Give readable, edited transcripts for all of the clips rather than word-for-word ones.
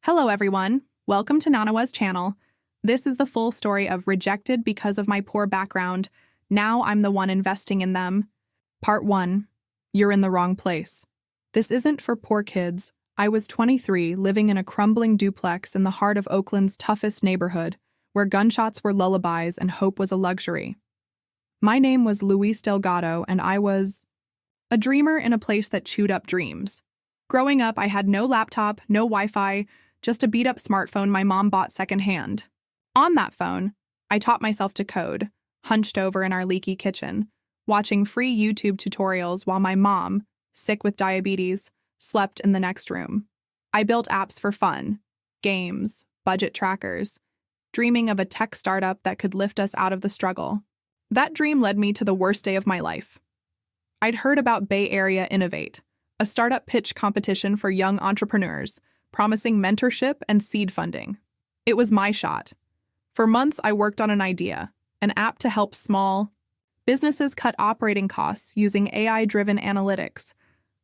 Hello, everyone. Welcome to Nanawa's channel. This is the full story of rejected because of my poor background. Now I'm the one investing in them. Part 1. You're in the wrong place. This isn't for poor kids. I was 23, living in a crumbling duplex in the heart of Oakland's toughest neighborhood, where gunshots were lullabies and hope was a luxury. My name was Luis Delgado, and I was a dreamer in a place that chewed up dreams. Growing up, I had no laptop, no Wi-Fi, just a beat-up smartphone my mom bought secondhand. On that phone, I taught myself to code, hunched over in our leaky kitchen, watching free YouTube tutorials while my mom, sick with diabetes, slept in the next room. I built apps for fun, games, budget trackers, dreaming of a tech startup that could lift us out of the struggle. That dream led me to the worst day of my life. I'd heard about Bay Area Innovate, a startup pitch competition for young entrepreneurs, promising mentorship and seed funding. It was my shot. For months, I worked on an idea, an app to help small businesses cut operating costs using AI-driven analytics.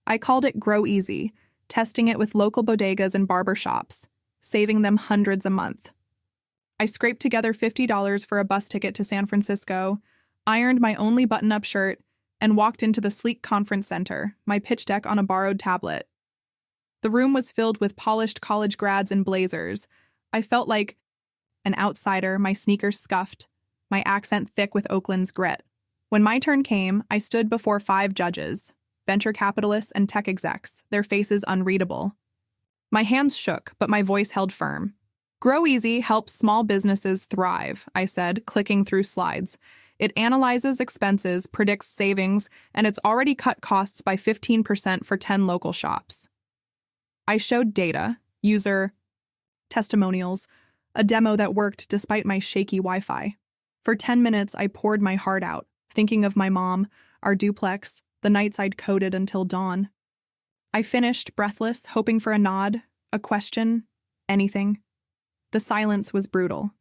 I called it Grow Easy, testing it with local bodegas and barbershops, saving them hundreds a month. I scraped together $50 for a bus ticket to San Francisco, ironed my only button-up shirt, and walked into the sleek conference center, my pitch deck on a borrowed tablet. The room was filled with polished college grads in blazers. I felt like an outsider, my sneakers scuffed, my accent thick with Oakland's grit. When my turn came, I stood before 5 judges, venture capitalists and tech execs, their faces unreadable. My hands shook, but my voice held firm. Grow Easy helps small businesses thrive, I said, clicking through slides. It analyzes expenses, predicts savings, and it's already cut costs by 15% for 10 local shops. I showed data, user testimonials, a demo that worked despite my shaky Wi-Fi. For 10 minutes, I poured my heart out, thinking of my mom, our duplex, the nights I'd coded until dawn. I finished, breathless, hoping for a nod, a question, anything. The silence was brutal.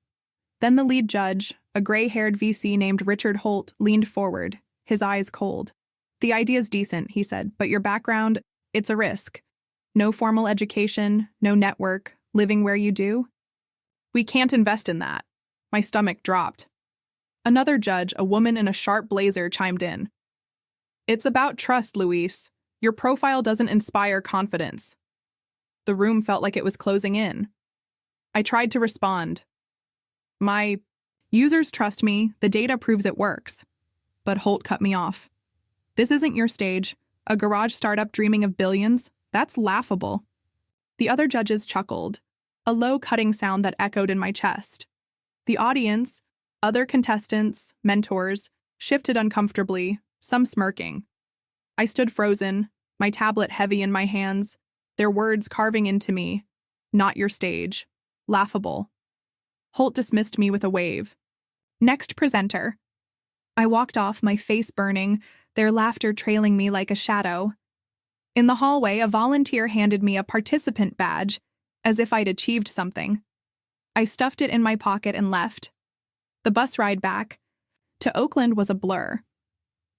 Then the lead judge, a gray-haired VC named Richard Holt, leaned forward, his eyes cold. "The idea's decent," he said, "but your background, it's a risk. No formal education, no network, living where you do. We can't invest in that." My stomach dropped. Another judge, a woman in a sharp blazer, chimed in. "It's about trust, Luis. Your profile doesn't inspire confidence." The room felt like it was closing in. I tried to respond. "My users trust me. The data proves it works." But Holt cut me off. "This isn't your stage. A garage startup dreaming of billions? That's laughable." The other judges chuckled, a low cutting sound that echoed in my chest. The audience, other contestants, mentors, shifted uncomfortably, some smirking. I stood frozen, my tablet heavy in my hands, their words carving into me. "Not your stage. Laughable." Holt dismissed me with a wave. "Next presenter." I walked off, my face burning, their laughter trailing me like a shadow. In the hallway, a volunteer handed me a participant badge, as if I'd achieved something. I stuffed it in my pocket and left. The bus ride back to Oakland was a blur.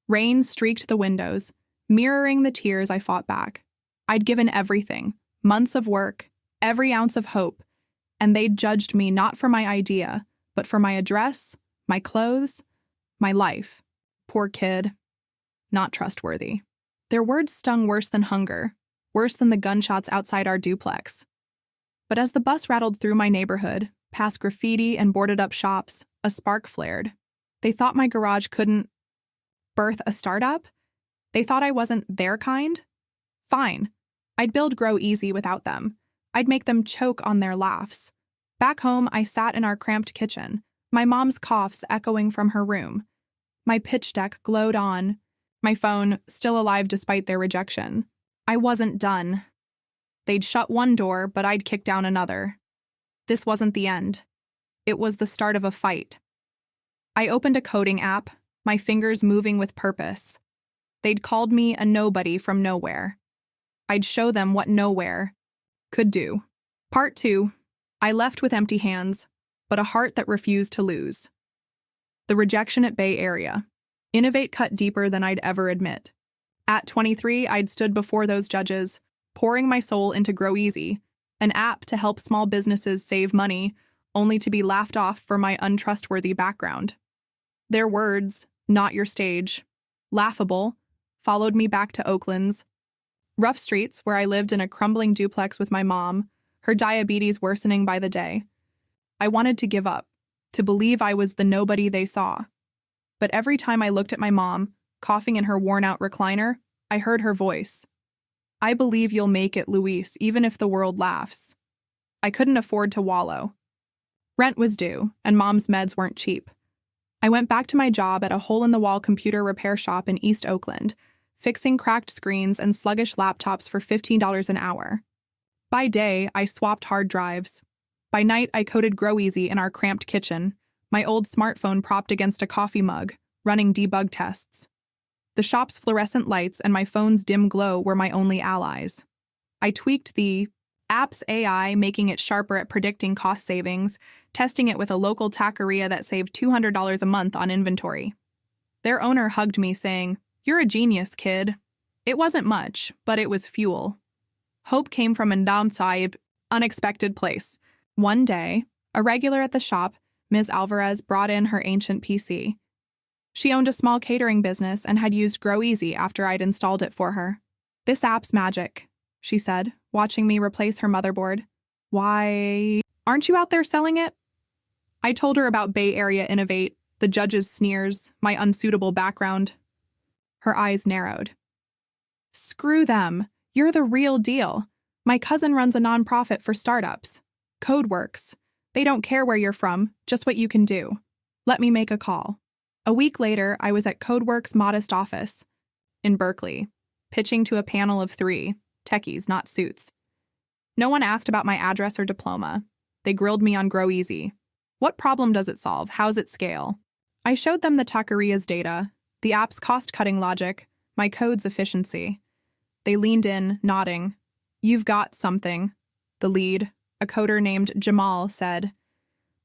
Rain streaked the windows, mirroring the tears I fought back. I'd given everything, months of work, every ounce of hope, and they'd judged me not for my idea, but for my address, my clothes, my life. Poor kid. Not trustworthy. Their words stung worse than hunger, worse than the gunshots outside our duplex. But as the bus rattled through my neighborhood, past graffiti and boarded-up shops, a spark flared. They thought my garage couldn't birth a startup? They thought I wasn't their kind? Fine. I'd build Grow Easy without them. I'd make them choke on their laughs. Back home, I sat in our cramped kitchen, my mom's coughs echoing from her room. My pitch deck glowed on, my phone still alive despite their rejection. I wasn't done. They'd shut one door, but I'd kick down another. This wasn't the end. It was the start of a fight. I opened a coding app, my fingers moving with purpose. They'd called me a nobody from nowhere. I'd show them what nowhere could do. Part 2. I left with empty hands, but a heart that refused to lose. The rejection at Bay Area. Innovate cut deeper than I'd ever admit. At 23, I'd stood before those judges, pouring my soul into Grow Easy, an app to help small businesses save money, only to be laughed off for my untrustworthy background. Their words, not your stage, laughable, followed me back to Oakland's rough streets where I lived in a crumbling duplex with my mom, her diabetes worsening by the day. I wanted to give up, to believe I was the nobody they saw. But every time I looked at my mom, coughing in her worn-out recliner, I heard her voice. I believe you'll make it, Luis, even if the world laughs. I couldn't afford to wallow. Rent was due, and Mom's meds weren't cheap. I went back to my job at a hole-in-the-wall computer repair shop in East Oakland, fixing cracked screens and sluggish laptops for $15 an hour. By day, I swapped hard drives. By night, I coded GrowEasy in our cramped kitchen, my old smartphone propped against a coffee mug, running debug tests. The shop's fluorescent lights and my phone's dim glow were my only allies. I tweaked the app's AI, making it sharper at predicting cost savings, testing it with a local taqueria that saved $200 a month on inventory. Their owner hugged me, saying, "You're a genius, kid." It wasn't much, but it was fuel. Hope came from an downside, unexpected place. One day, a regular at the shop, Ms. Alvarez, brought in her ancient PC. She owned a small catering business and had used GrowEasy after I'd installed it for her. "This app's magic," she said, watching me replace her motherboard. "Why aren't you out there selling it?" I told her about Bay Area Innovate, the judge's sneers, my unsuitable background. Her eyes narrowed. "Screw them. You're the real deal. My cousin runs a nonprofit for startups. CodeWorks. They don't care where you're from, just what you can do. Let me make a call." A week later, I was at CodeWorks' modest office in Berkeley, pitching to a panel of 3, techies, not suits. No one asked about my address or diploma. They grilled me on GrowEasy. What problem does it solve? How's it scale? I showed them the taqueria's data, the app's cost-cutting logic, my code's efficiency. They leaned in, nodding. "You've got something," the lead, a coder named Jamal, said.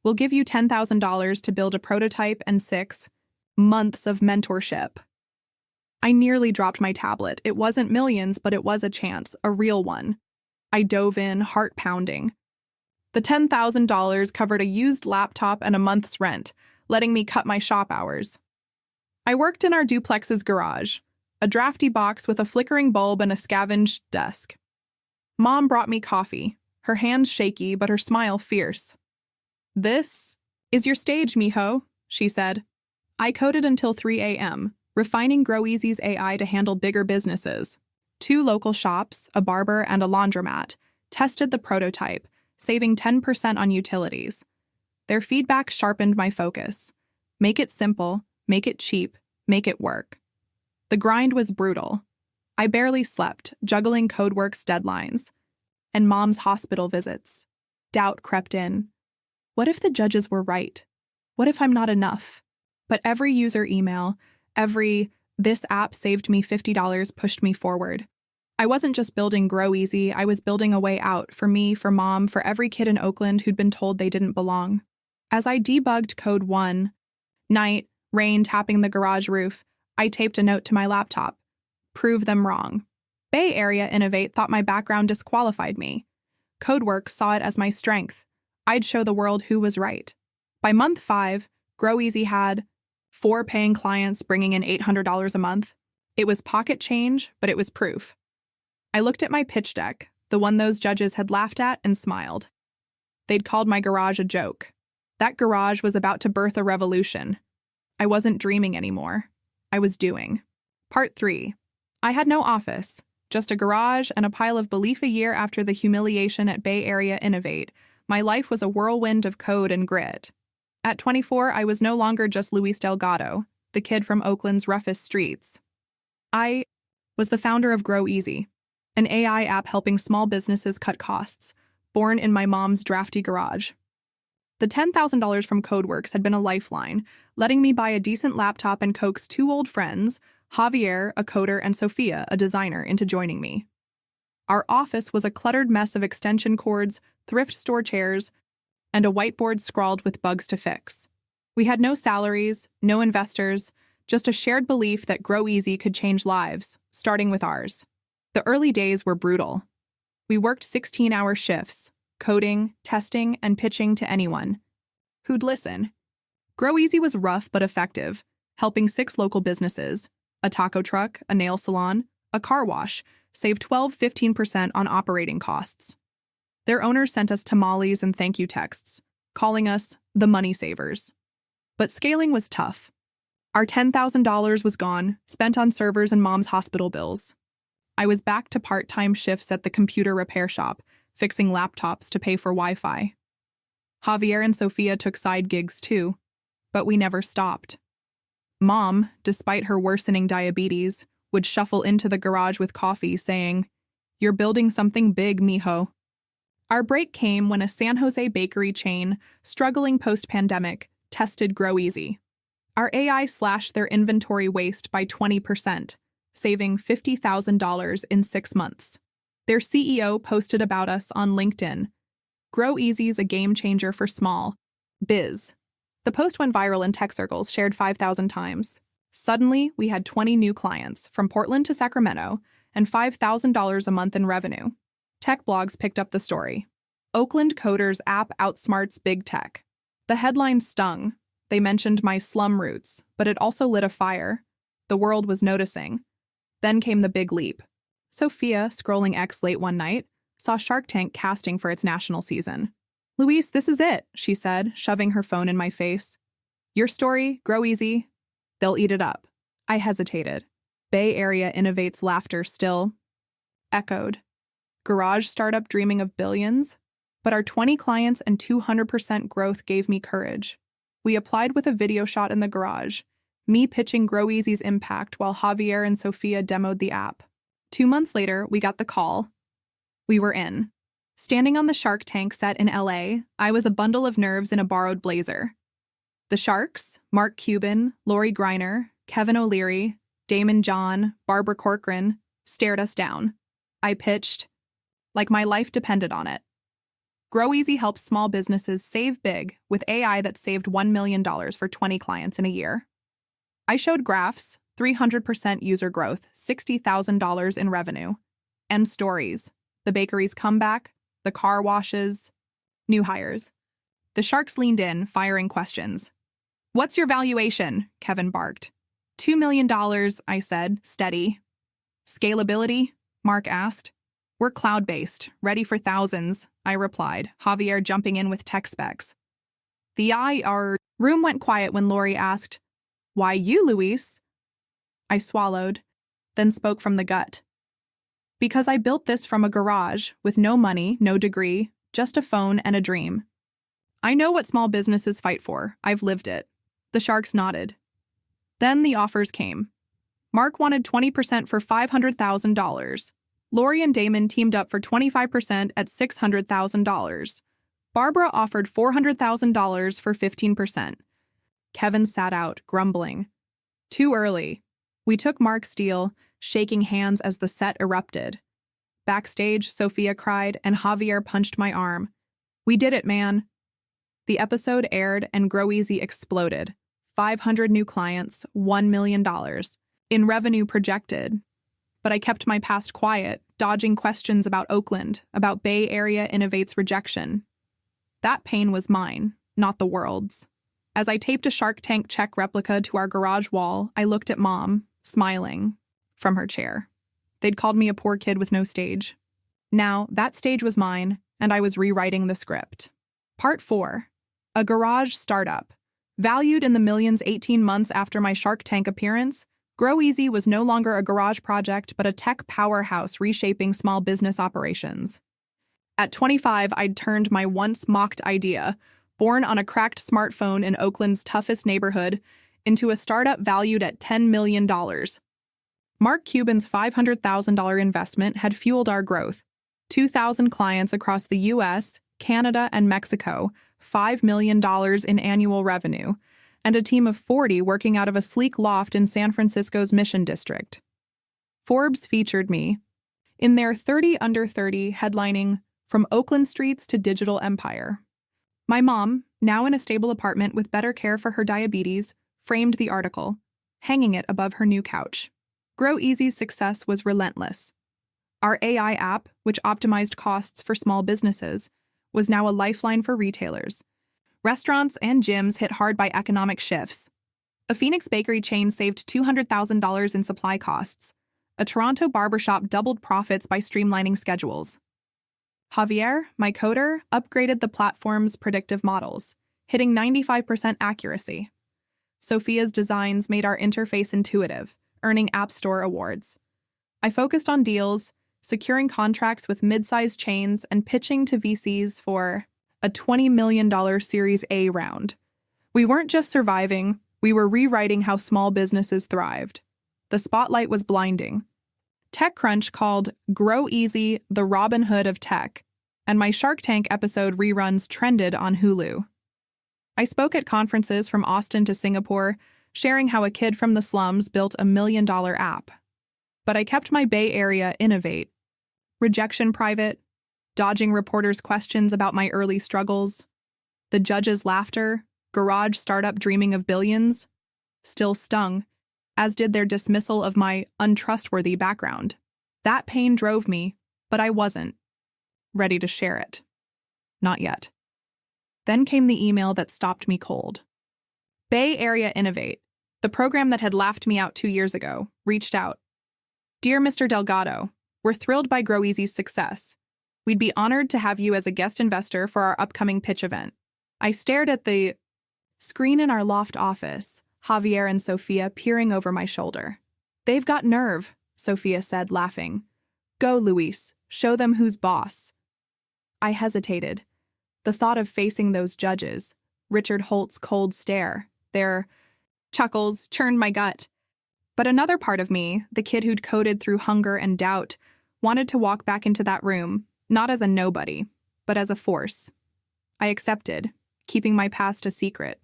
"We'll give you $10,000 to build a prototype and 6 months of mentorship." I nearly dropped my tablet. It wasn't millions, but it was a chance, a real one. I dove in, heart pounding. The $10,000 covered a used laptop and a month's rent, letting me cut my shop hours. I worked in our duplex's garage, a drafty box with a flickering bulb and a scavenged desk. Mom brought me coffee, her hands shaky but her smile fierce. "This is your stage, mijo," she said. I coded until 3 a.m., refining GrowEasy's AI to handle bigger businesses. 2 local shops, a barber and a laundromat, tested the prototype, saving 10% on utilities. Their feedback sharpened my focus. Make it simple, make it cheap, make it work. The grind was brutal. I barely slept, juggling CodeWorks deadlines and Mom's hospital visits. Doubt crept in. What if the judges were right? What if I'm not enough? But every user email, every "this app saved me $50" pushed me forward. I wasn't just building GrowEasy, I was building a way out for me, for Mom, for every kid in Oakland who'd been told they didn't belong. As I debugged code 1 night, rain tapping the garage roof, I taped a note to my laptop. Prove them wrong. Bay Area Innovate thought my background disqualified me. CodeWorks saw it as my strength. I'd show the world who was right. By month 5, GrowEasy had 4 paying clients bringing in $800 a month. It was pocket change, but it was proof. I looked at my pitch deck, the one those judges had laughed at, and smiled. They'd called my garage a joke. That garage was about to birth a revolution. I wasn't dreaming anymore. I was doing. Part 3. I had no office, just a garage and a pile of belief. A year after the humiliation at Bay Area Innovate, my life was a whirlwind of code and grit. At 24, I was no longer just Luis Delgado, the kid from Oakland's roughest streets. I was the founder of GrowEasy, an AI app helping small businesses cut costs, born in my mom's drafty garage. The $10,000 from CodeWorks had been a lifeline, letting me buy a decent laptop and coax 2 old friends, Javier, a coder, and Sophia, a designer, into joining me. Our office was a cluttered mess of extension cords, thrift store chairs, and a whiteboard scrawled with bugs to fix. We had no salaries, no investors, just a shared belief that GrowEasy could change lives, starting with ours. The early days were brutal. We worked 16-hour shifts, coding, testing, and pitching to anyone who'd listen. Grow Easy was rough but effective, helping 6 local businesses, a taco truck, a nail salon, a car wash, save 12–15% on operating costs. Their owners sent us tamales and thank you texts, calling us the money savers. But scaling was tough. Our $10,000 was gone, spent on servers and mom's hospital bills. I was back to part-time shifts at the computer repair shop, fixing laptops to pay for Wi-Fi. Javier and Sofia took side gigs too, but we never stopped. Mom, despite her worsening diabetes, would shuffle into the garage with coffee, saying, "You're building something big, mijo." Our break came when a San Jose bakery chain, struggling post-pandemic, tested Grow Easy. Our AI slashed their inventory waste by 20%, saving $50,000 in 6 months. Their CEO posted about us on LinkedIn. Grow Easy's a game changer for small biz. The post went viral in tech circles, shared 5,000 times. Suddenly, we had 20 new clients, from Portland to Sacramento, and $5,000 a month in revenue. Tech blogs picked up the story. Oakland Coders app outsmarts big tech. The headline stung. They mentioned my slum roots, but it also lit a fire. The world was noticing. Then came the big leap. Sophia, scrolling X late one night, saw Shark Tank casting for its national season. "Luis, this is it," she said, shoving her phone in my face. "Your story, Grow Easy. They'll eat it up." I hesitated. Bay Area innovates laughter still echoed. Garage startup dreaming of billions? But our 20 clients and 200% growth gave me courage. We applied with a video shot in the garage, me pitching Grow Easy's impact while Javier and Sofia demoed the app. 2 months later, we got the call. We were in. Standing on the Shark Tank set in LA, I was a bundle of nerves in a borrowed blazer. The Sharks, Mark Cuban, Lori Greiner, Kevin O'Leary, Damon John, Barbara Corcoran, stared us down. I pitched like my life depended on it. Grow Easy helps small businesses save big with AI that saved $1 million for 20 clients in a year. I showed graphs, 300% user growth, $60,000 in revenue, and stories, the bakery's comeback, the car washes, new hires. The Sharks leaned in, firing questions. "What's your valuation?" Kevin barked. $2 million, I said, steady. "Scalability?" Mark asked. "We're cloud-based, ready for thousands," I replied, Javier jumping in with tech specs. Our room went quiet when Lori asked, "Why you, Luis?" I swallowed, then spoke from the gut. "Because I built this from a garage, with no money, no degree, just a phone and a dream. I know what small businesses fight for. I've lived it." The Sharks nodded. Then the offers came. Mark wanted 20% for $500,000. Lori and Damon teamed up for 25% at $600,000. Barbara offered $400,000 for 15%. Kevin sat out, grumbling. Too early. We took Mark's deal, shaking hands as the set erupted. Backstage, Sofia cried, and Javier punched my arm. "We did it, man." The episode aired and Grow Easy exploded. 500 new clients, $1 million in revenue projected. But I kept my past quiet, dodging questions about Oakland, about Bay Area Innovates rejection. That pain was mine, not the world's. As I taped a Shark Tank check replica to our garage wall, I looked at Mom, smiling, from her chair. They'd called me a poor kid with no stage. Now, that stage was mine, and I was rewriting the script. Part 4. A garage startup. Valued in the millions 18 months after my Shark Tank appearance, Grow Easy was no longer a garage project but a tech powerhouse reshaping small business operations. At 25, I'd turned my once mocked idea, born on a cracked smartphone in Oakland's toughest neighborhood, into a startup valued at $10 million. Mark Cuban's $500,000 investment had fueled our growth. 2,000 clients across the U.S., Canada, and Mexico, $5 million in annual revenue, and a team of 40 working out of a sleek loft in San Francisco's Mission District. Forbes featured me in their 30 Under 30 headlining From Oakland Streets to Digital Empire. My mom, now in a stable apartment with better care for her diabetes, framed the article, hanging it above her new couch. Grow Easy's success was relentless. Our AI app, which optimized costs for small businesses, was now a lifeline for retailers. Restaurants and gyms hit hard by economic shifts. A Phoenix bakery chain saved $200,000 in supply costs. A Toronto barbershop doubled profits by streamlining schedules. Javier, my coder, upgraded the platform's predictive models, hitting 95% accuracy. Sophia's designs made our interface intuitive, earning App Store awards. I focused on deals, securing contracts with mid-sized chains, and pitching to VCs for a $20 million Series A round. We weren't just surviving, we were rewriting how small businesses thrived. The spotlight was blinding. TechCrunch called Grow Easy the Robin Hood of tech, and my Shark Tank episode reruns trended on Hulu. I spoke at conferences from Austin to Singapore, sharing how a kid from the slums built a $1 million app. But I kept my Bay Area innovate. Rejection private, dodging reporters' questions about my early struggles, the judge's laughter, garage startup dreaming of billions, still stung, as did their dismissal of my untrustworthy background. That pain drove me, but I wasn't ready to share it. Not yet. Then came the email that stopped me cold. Bay Area Innovate, the program that had laughed me out 2 years ago, reached out. Dear Mr. Delgado, we're thrilled by GrowEasy's success. We'd be honored to have you as a guest investor for our upcoming pitch event. I stared at the screen in our loft office, Javier and Sophia peering over my shoulder. They've got nerve, Sophia said, laughing. Go, Luis, show them who's boss. I hesitated. The thought of facing those judges, Richard Holt's cold stare, their chuckles churned my gut. But another part of me, the kid who'd coded through hunger and doubt, wanted to walk back into that room, not as a nobody, but as a force. I accepted, keeping my past a secret.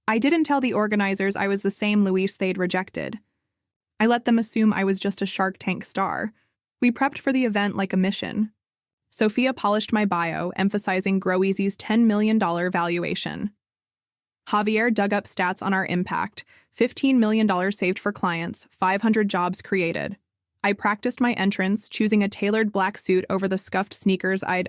I didn't tell the organizers I was the same Luis they'd rejected. I let them assume I was just a Shark Tank star. We prepped for the event like a mission. Sophia polished my bio, emphasizing GrowEasy's $10 million valuation. Javier dug up stats on our impact, $15 million saved for clients, 500 jobs created. I practiced my entrance, choosing a tailored black suit over the scuffed sneakers I'd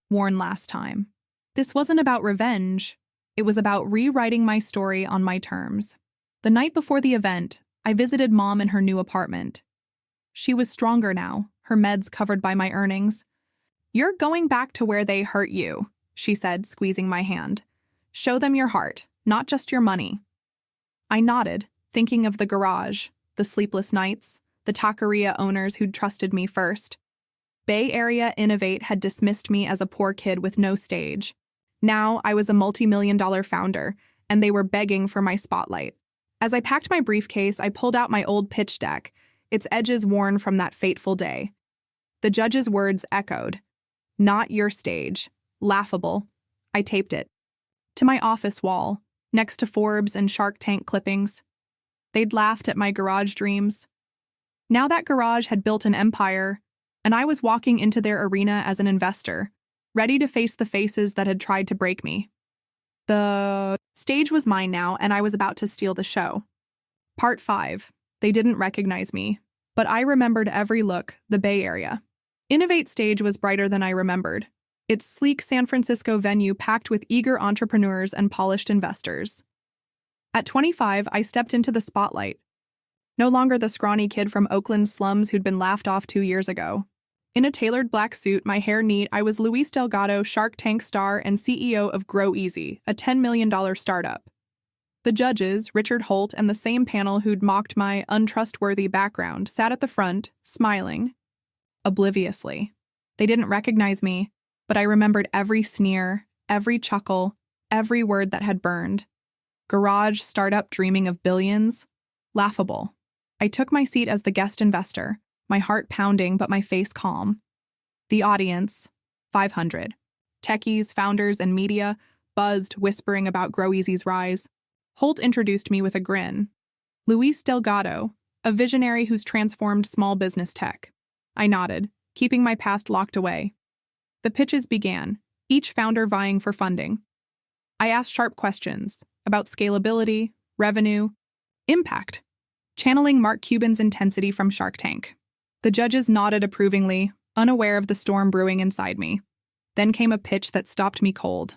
worn last time. This wasn't about revenge. It was about rewriting my story on my terms. The night before the event, I visited Mom in her new apartment. She was stronger now, her meds covered by my earnings. You're going back to where they hurt you, she said, squeezing my hand. Show them your heart, not just your money. I nodded, thinking of the garage, the sleepless nights, the taqueria owners who'd trusted me first. Bay Area Innovate had dismissed me as a poor kid with no stage. Now I was a multi-million-dollar founder, and they were begging for my spotlight. As I packed my briefcase, I pulled out my old pitch deck, its edges worn from that fateful day. The judge's words echoed. Not your stage. Laughable. I taped it. To my office wall, next to Forbes and Shark Tank clippings. They'd laughed at my garage dreams. Now that garage had built an empire, and I was walking into their arena as an investor, ready to face the faces that had tried to break me. The stage was mine now, and I was about to steal the show. Part 5. They didn't recognize me, but I remembered every look, the Bay Area. Innovate Stage was brighter than I remembered. Its sleek San Francisco venue packed with eager entrepreneurs and polished investors. At 25, I stepped into the spotlight. No longer the scrawny kid from Oakland's slums who'd been laughed off 2 years ago. In a tailored black suit, my hair neat, I was Luis Delgado, Shark Tank star and CEO of GrowEasy, a $10 million startup. The judges, Richard Holt and the same panel who'd mocked my untrustworthy background, sat at the front, smiling, obliviously. They didn't recognize me, but I remembered every sneer, every chuckle, every word that had burned. Garage startup dreaming of billions? Laughable. I took my seat as the guest investor, my heart pounding but my face calm. The audience, 500. Techies, founders, and media buzzed, whispering about GrowEasy's rise. Holt introduced me with a grin. Luis Delgado, a visionary who's transformed small business tech. I nodded, keeping my past locked away. The pitches began, each founder vying for funding. I asked sharp questions about scalability, revenue, impact, channeling Mark Cuban's intensity from Shark Tank. The judges nodded approvingly, unaware of the storm brewing inside me. Then came a pitch that stopped me cold.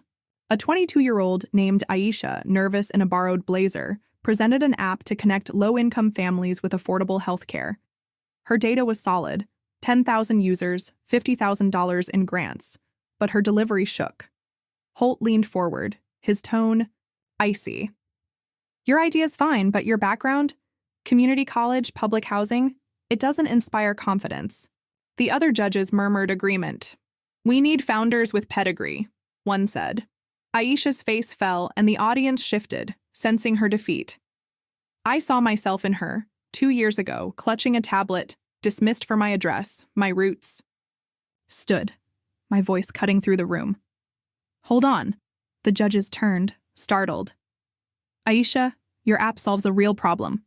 A 22-year-old named Aisha, nervous in a borrowed blazer, presented an app to connect low-income families with affordable health care. Her data was solid, 10,000 users, $50,000 in grants, but her delivery shook. Holt leaned forward, his tone icy. Your idea's fine, but your background? Community college, public housing? It doesn't inspire confidence. The other judges murmured agreement. We need founders with pedigree, one said. Aisha's face fell and the audience shifted, sensing her defeat. I saw myself in her, 2 years ago, clutching a tablet, dismissed for my address, my roots. Stood, my voice cutting through the room. Hold on. The judges turned, startled. Aisha, your app solves a real problem.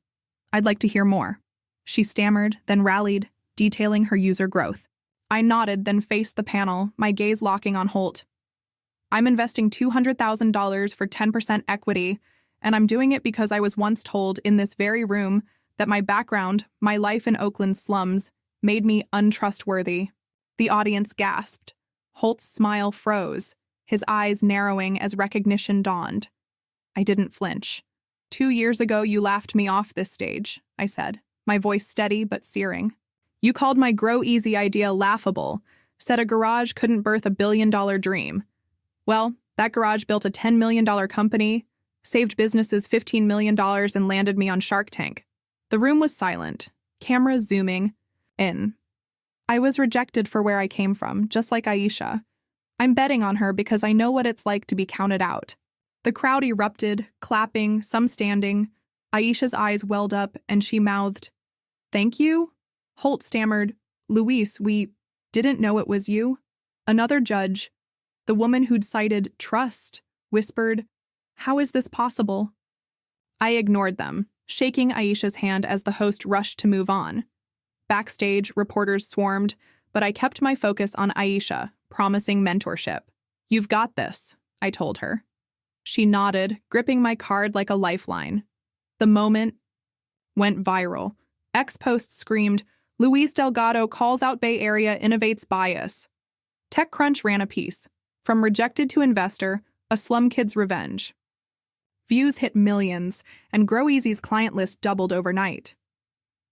I'd like to hear more. She stammered, then rallied, detailing her user growth. I nodded, then faced the panel, my gaze locking on Holt. I'm investing $200,000 for 10% equity, and I'm doing it because I was once told in this very room that my background, my life in Oakland's slums, made me untrustworthy. The audience gasped. Holt's smile froze, his eyes narrowing as recognition dawned. I didn't flinch. 2 years ago, you laughed me off this stage, I said, my voice steady but searing. You called my Grow Easy idea laughable, said a garage couldn't birth a billion-dollar dream. Well, that garage built a $10 million company, saved businesses $15 million, and landed me on Shark Tank. The room was silent, cameras zooming in. I was rejected for where I came from, just like Aisha. I'm betting on her because I know what it's like to be counted out. The crowd erupted, clapping, some standing. Aisha's eyes welled up, and she mouthed, "Thank you?" Holt stammered, "Luis, we didn't know it was you." Another judge, the woman who'd cited trust, whispered, "How is this possible?" I ignored them, shaking Aisha's hand as the host rushed to move on. Backstage, reporters swarmed, but I kept my focus on Aisha, promising mentorship. You've got this, I told her. She nodded, gripping my card like a lifeline. The moment went viral. X-Post screamed, Luis Delgado calls out Bay Area innovates bias. TechCrunch ran a piece, From Rejected to Investor, A Slum Kid's Revenge. Views hit millions, and Grow Easy's client list doubled overnight.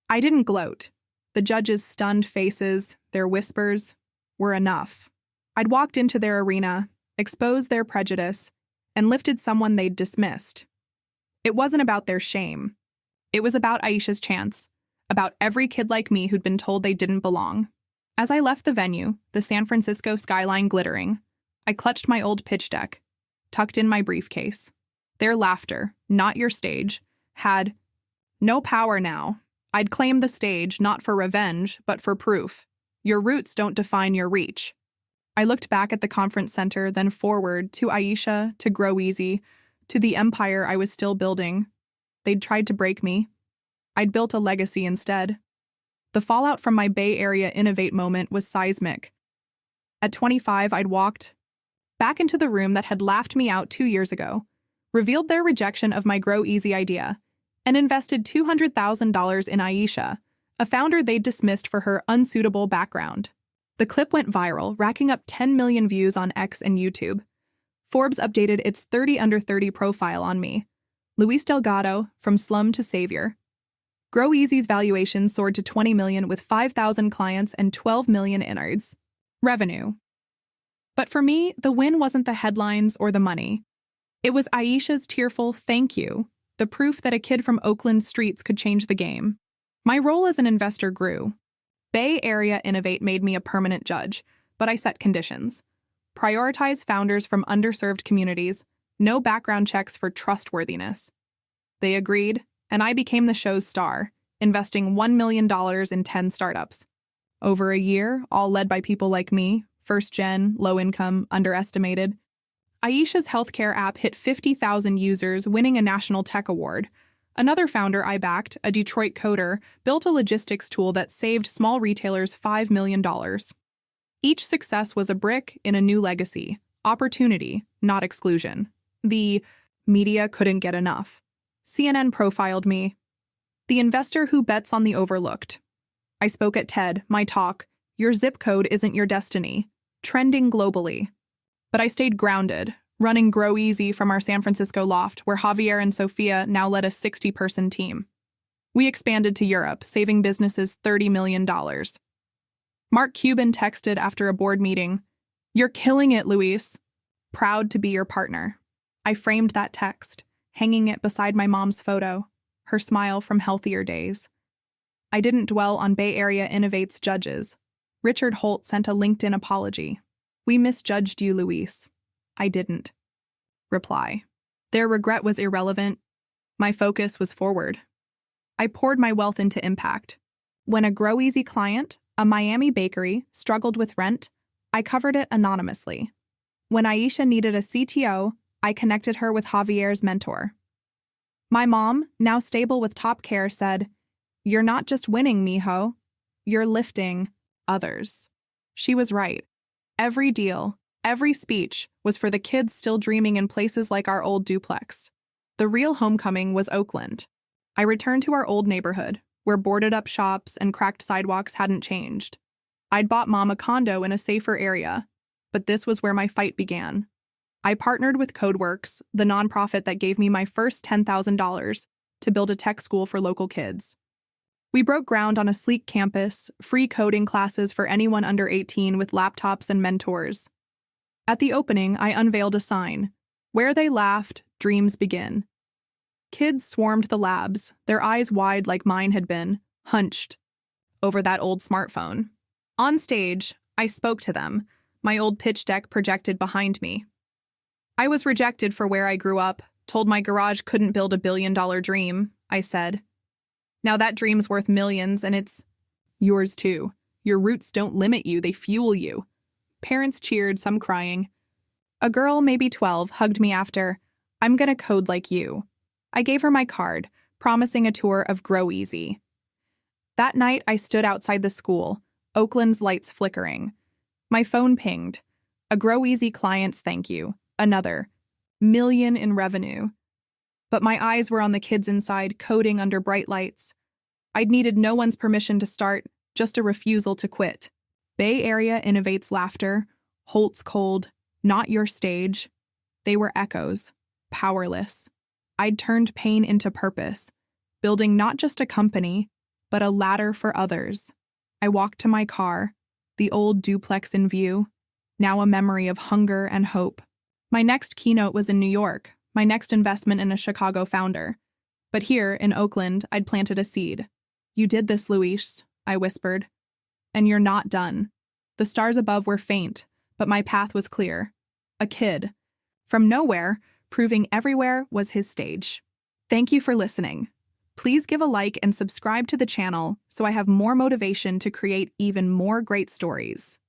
I didn't gloat. The judges' stunned faces, their whispers, were enough. I'd walked into their arena, exposed their prejudice, and lifted someone they'd dismissed. It wasn't about their shame. It was about Aisha's chance, about every kid like me who'd been told they didn't belong. As I left the venue, the San Francisco skyline glittering, I clutched my old pitch deck, tucked in my briefcase. Their laughter, not your stage, had no power now. I'd claim the stage not for revenge, but for proof. Your roots don't define your reach. I looked back at the conference center, then forward to Aisha, to Grow Easy, to the empire I was still building. They'd tried to break me. I'd built a legacy instead. The fallout from my Bay Area Innovate moment was seismic. At 25, I'd walked back into the room that had laughed me out 2 years ago, revealed their rejection of my Grow Easy idea, and invested $200,000 in Aisha, a founder they'd dismissed for her unsuitable background. The clip went viral, racking up 10 million views on X and YouTube. Forbes updated its 30 under 30 profile on me. Luis Delgado, from slum to savior. Grow Easy's valuation soared to $20 million with 5,000 clients and 12 million innards. Revenue. But for me, the win wasn't the headlines or the money. It was Aisha's tearful thank you, the proof that a kid from Oakland's streets could change the game. My role as an investor grew. Bay Area Innovate made me a permanent judge, but I set conditions. Prioritize founders from underserved communities, no background checks for trustworthiness. They agreed, and I became the show's star, investing $1 million in 10 startups. Over a year, all led by people like me, first-gen, low-income, underestimated. Aisha's healthcare app hit 50,000 users, winning a national tech award. Another founder I backed, a Detroit coder, built a logistics tool that saved small retailers $5 million. Each success was a brick in a new legacy, opportunity, not exclusion. The media couldn't get enough. CNN profiled me. The investor who bets on the overlooked. I spoke at TED, my talk, Your zip code isn't your destiny. Trending globally. But I stayed grounded, running Grow Easy from our San Francisco loft, where Javier and Sofia now led a 60-person team. We expanded to Europe, saving businesses $30 million. Mark Cuban texted after a board meeting, "You're killing it, Luis. Proud to be your partner." I framed that text, hanging it beside my mom's photo, her smile from healthier days. I didn't dwell on Bay Area Innovates judges. Richard Holt sent a LinkedIn apology. "We misjudged you, Luis." I didn't. Reply. Their regret was irrelevant. My focus was forward. I poured my wealth into impact. When a Grow Easy client, a Miami bakery, struggled with rent, I covered it anonymously. When Aisha needed a CTO, I connected her with Javier's mentor. My mom, now stable with Top Care, said, "You're not just winning, mijo. You're lifting others." She was right. Every deal, every speech was for the kids still dreaming in places like our old duplex. The real homecoming was Oakland. I returned to our old neighborhood, where boarded-up shops and cracked sidewalks hadn't changed. I'd bought Mom a condo in a safer area, but this was where my fight began. I partnered with CodeWorks, the nonprofit that gave me my first $10,000 to build a tech school for local kids. We broke ground on a sleek campus, free coding classes for anyone under 18 with laptops and mentors. At the opening, I unveiled a sign, "Where they laughed, dreams begin." Kids swarmed the labs, their eyes wide like mine had been, hunched over that old smartphone. On stage, I spoke to them, my old pitch deck projected behind me. I was rejected for where I grew up, told my garage couldn't build a billion-dollar dream, I said. Now that dream's worth millions, and it's yours too. Your roots don't limit you, they fuel you. Parents cheered, some crying. A girl, maybe 12, hugged me after, "I'm gonna code like you." I gave her my card, promising a tour of Grow Easy. That night, I stood outside the school, Oakland's lights flickering. My phone pinged. A Grow Easy client's thank you. Another. Million in revenue. But my eyes were on the kids inside, coding under bright lights. I'd needed no one's permission to start, just a refusal to quit. Bay Area Innovates laughter, Holt's cold, not your stage. They were echoes, powerless. I'd turned pain into purpose, building not just a company, but a ladder for others. I walked to my car, the old duplex in view, now a memory of hunger and hope. My next keynote was in New York, my next investment in a Chicago founder. But here, in Oakland, I'd planted a seed. "You did this, Luis," I whispered. "And you're not done." The stars above were faint, but my path was clear. A kid. From nowhere, proving everywhere was his stage. Thank you for listening. Please give a like and subscribe to the channel so I have more motivation to create even more great stories.